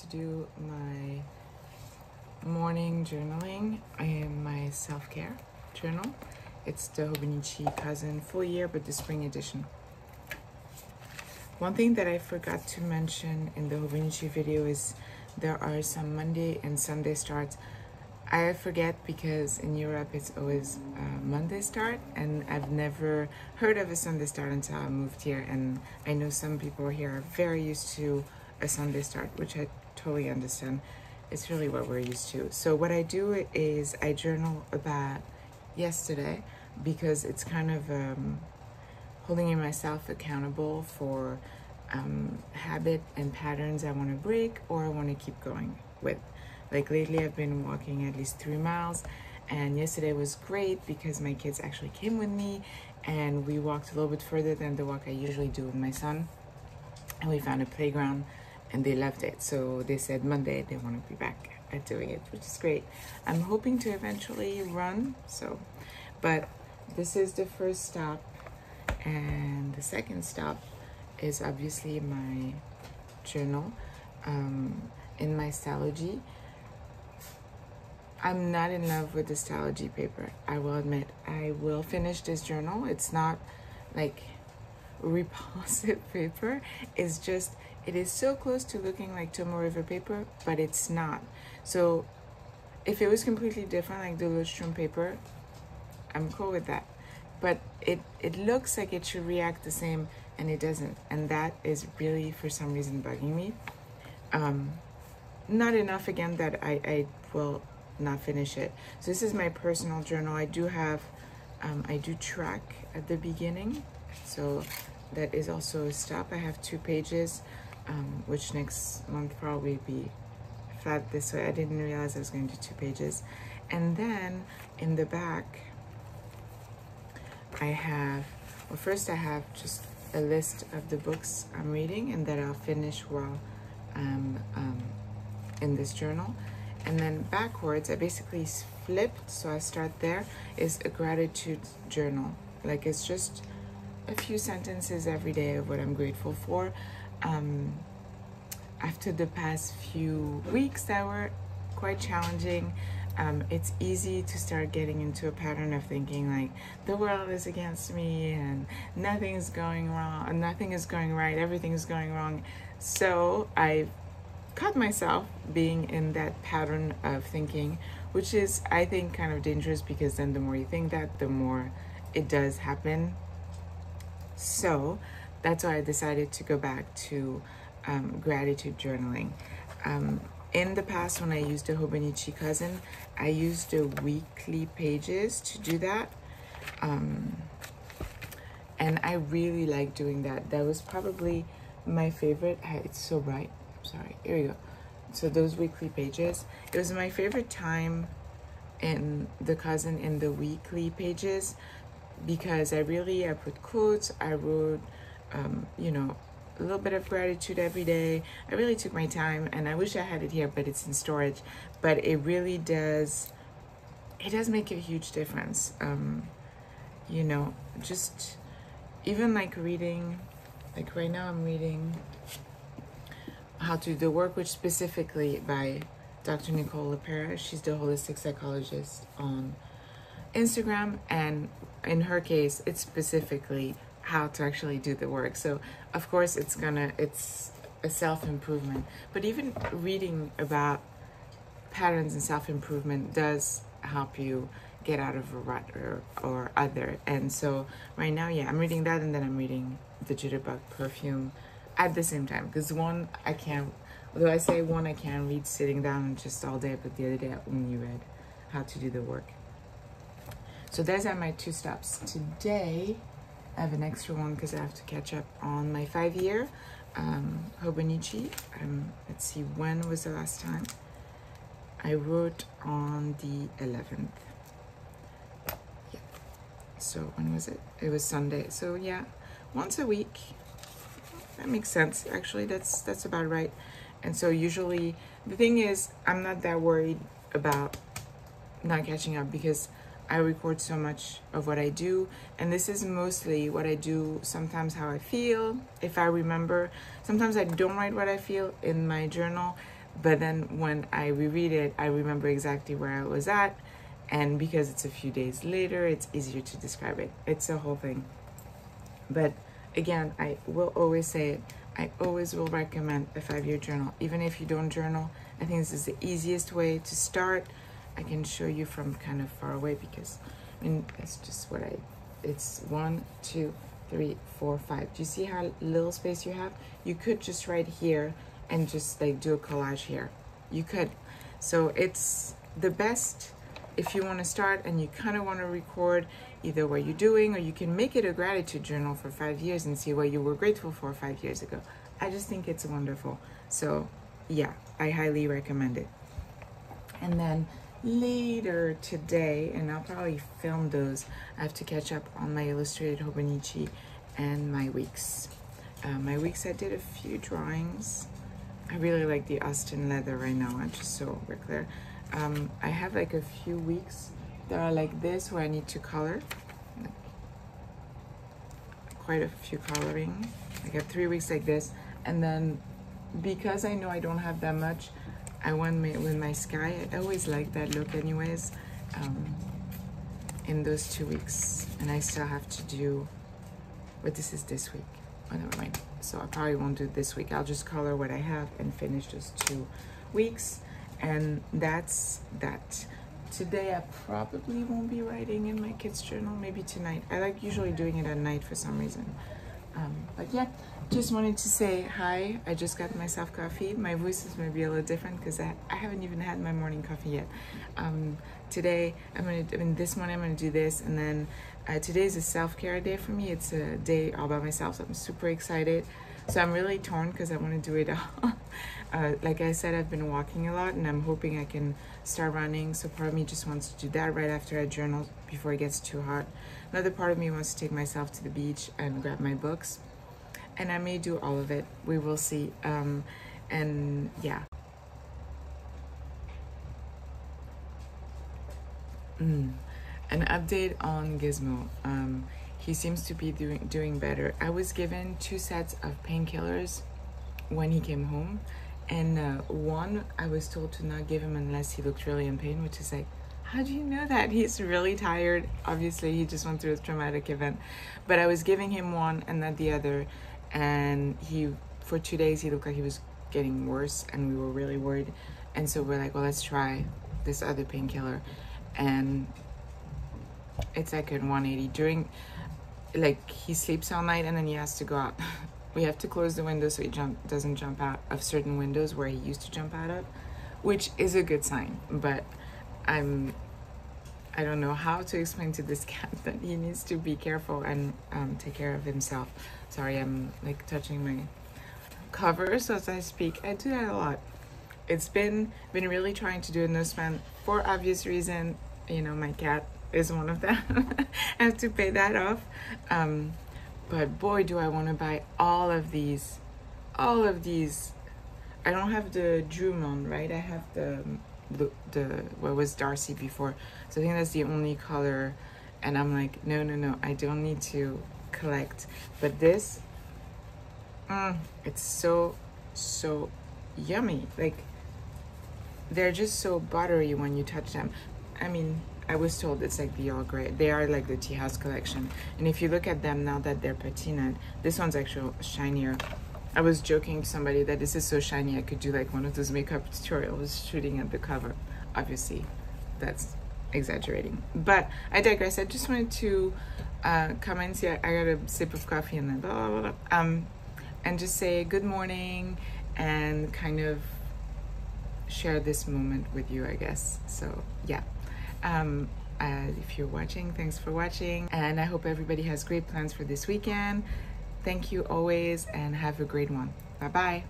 to do my morning journaling in my self-care journal. It's the Hobonichi Cousin full year, but the spring edition. One thing that I forgot to mention in the Hobonichi video is there are some Monday and Sunday starts. I forget because in Europe it's always Monday start, and I've never heard of a Sunday start until I moved here, and I know some people here are very used to a Sunday start, which I totally understand. It's really what we're used to. So what I do is I journal about yesterday because it's kind of holding myself accountable for habit and patterns I want to break or I want to keep going with. Like lately I've been walking at least 3 miles, and yesterday was great because my kids actually came with me and we walked a little bit further than the walk I usually do with my son, and we found a playground and they loved it. So they said Monday they want to be back at doing it, which is great. I'm hoping to eventually run, but this is the first stop, and the second stop is obviously my journal in my Stationery. I'm not in love with the Stationery paper, I will admit. I will finish this journal. It's not like repulsive paper. It's just, it is so close to looking like Tomo River paper, but it's not. So if it was completely different, like the Lustrum paper, I'm cool with that. But it looks like it should react the same, and it doesn't. And that is really, for some reason, bugging me. Not enough, again, that I will not finish it. So this is my personal journal. I do have, I do track at the beginning. So that is also a stop. I have 2 pages, which next month probably be flat this way. I didn't realize I was going to do 2 pages. And then in the back, I have, well, first I have just a list of the books I'm reading and that I'll finish while I'm in this journal. And then backwards, I basically flipped, so I start there, is a gratitude journal. Like, it's just a few sentences every day of what I'm grateful for. After the past few weeks that were quite challenging, it's easy to start getting into a pattern of thinking like the world is against me and nothing's going wrong, nothing is going right, everything is going wrong. So I caught myself being in that pattern of thinking, which is, I think, kind of dangerous, because then the more you think that, the more it does happen. So that's why I decided to go back to gratitude journaling. In the past, when I used the Hobonichi Cousin, I used the weekly pages to do that. And I really like doing that. That was probably my favorite. It's so bright. I'm sorry. Here we go. So those weekly pages, it was my favorite time in the Cousin, in the weekly pages, because I put quotes, I wrote, you know, a little bit of gratitude every day. I really took my time, and I wish I had it here, but it's in storage. But it really does, it does make a huge difference. You know, just even like reading, like right now I'm reading How to Do the Work, which specifically by Dr. Nicole LePera. She's the holistic psychologist on Instagram, and in her case, it's specifically how to actually do the work. So of course it's a self-improvement, but even reading about patterns and self-improvement does help you get out of a rut or other. And so right now, yeah, I'm reading that, and then I'm reading the Jitterbug Perfume at the same time, because one I can't, although I say one I can read sitting down just all day, but the other day I only read How to Do the Work. So those are my 2 stops. Today I have an extra one because I have to catch up on my 5-year Hobonichi. Let's see, when was the last time? I wrote on the 11th. Yeah. So when was it? It was Sunday. So yeah, once a week. That makes sense. Actually, that's about right. And so usually, the thing is, I'm not that worried about not catching up, because I record so much of what I do, and this is mostly what I do, sometimes how I feel, if I remember. Sometimes I don't write what I feel in my journal. But then when I reread it, I remember exactly where I was at. And because it's a few days later, it's easier to describe it. It's a whole thing. But again, I will always say it. I always will recommend a 5-year journal. Even if you don't journal, I think this is the easiest way to start. I can show you from kind of far away because, I mean, that's just what it's 1, 2, 3, 4, 5. Do you see how little space you have? You could just write here and just like do a collage here. You could. So it's the best if you want to start and you kind of want to record either what you're doing, or you can make it a gratitude journal for 5 years and see what you were grateful for 5 years ago. I just think it's wonderful. So yeah, I highly recommend it. And then later today, and I'll probably film those, I have to catch up on my illustrated Hobonichi and my weeks. My weeks, I did a few drawings. I really like the Austin leather right now. I'm just so regular. I have like a few weeks that are like this where I need to color. Quite a few coloring. I got 3 weeks like this, and then because I know I don't have that much, I went with my sky. I always like that look anyways, in those 2 weeks. And I still have to do, but this is this week. Oh, never mind. So I probably won't do it this week. I'll just color what I have and finish those 2 weeks. And that's that. Today I probably won't be writing in my kids' journal, maybe tonight. I like usually doing it at night for some reason. But yeah, just wanted to say hi. I just got myself coffee. My voice is maybe a little different because I haven't even had my morning coffee yet. Today, this morning I'm gonna do this, and then today is a self-care day for me. It's a day all by myself, so I'm super excited. So I'm really torn because I want to do it all. Like I said, I've been walking a lot and I'm hoping I can start running. So part of me just wants to do that right after I journal before it gets too hot. Another part of me wants to take myself to the beach and grab my books. And I may do all of it. We will see. And yeah. An update on Gizmo. He seems to be doing better. I was given 2 sets of painkillers when he came home, and one I was told to not give him unless he looked really in pain, which is like, how do you know that? He's really tired. Obviously, he just went through a traumatic event. But I was giving him one and not the other, and for 2 days he looked like he was getting worse, and we were really worried. And so we're like, well, let's try this other painkiller. And it's like at 180 like he sleeps all night and then he has to go out. We have to close the window so he doesn't jump out of certain windows where he used to jump out of, which is a good sign. But I don't know how to explain to this cat that he needs to be careful and take care of himself. Sorry, I'm like touching my covers as I speak. I do that a lot. It's been really trying to do a noseband for obvious reason. You know, my cat is one of them. I have to pay that off. But boy, do I want to buy all of these. I don't have the Drummond, right? I have the what was Darcy before. So I think that's the only color. And I'm like, no, I don't need to collect. But this, it's so yummy. Like, they're just so buttery when you touch them. I mean, I was told it's like the all gray. They are like the tea house collection. And if you look at them now that they're patinaed, this one's actually shinier. I was joking to somebody that this is so shiny I could do like one of those makeup tutorials shooting at the cover. Obviously, that's exaggerating. But I digress. I just wanted to come and see. I got a sip of coffee and then blah, blah, blah, and just say good morning and kind of share this moment with you, I guess. So yeah. If you're watching, thanks for watching, and I hope everybody has great plans for this weekend. Thank you always, and have a great one. Bye bye.